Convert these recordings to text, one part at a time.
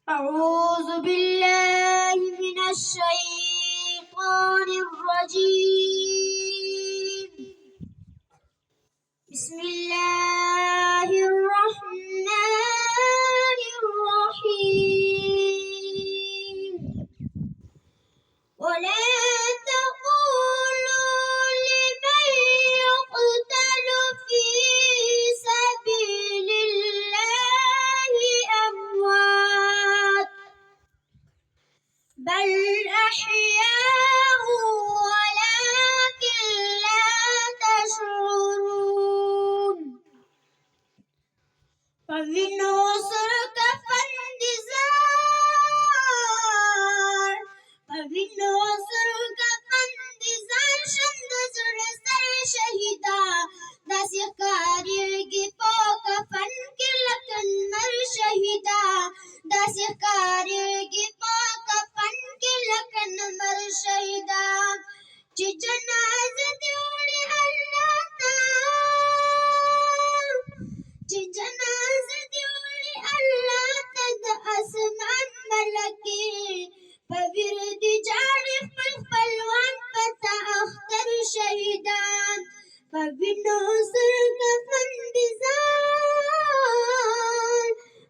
أعوذ بالله من الشيطان الرجيم. بسم الله الرحمن الرحيم. ولا تقولوا لمن يقتل في سبيل الله أموات، بل أحياء ولكن لا تشعرون. فمن عسرك شند سر شهيدا داسې ښکارېږي په کفن کې لکه لمر شهيدا، داسې ښکارېږي په کفن کې لکه لمر شهيدا، چې جنازه دې وړي الله ته، چې جنازه دې وړي الله ته د اسمان ملکې، په ویر دې جاړي خپل خپلوان په تا اختر شهیدان. په وینو سر کفن دې ځان،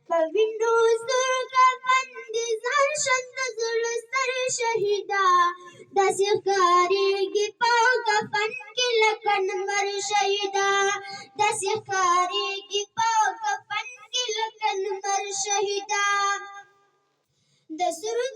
په وینو سر کفن دې ځان شند زړه سر شهیدا، داسې ښکارېږي په کفن کې لکه لمر شهیدا، داسې ښکارېږي په کفن کې لکه لمر شهیدا. د سرود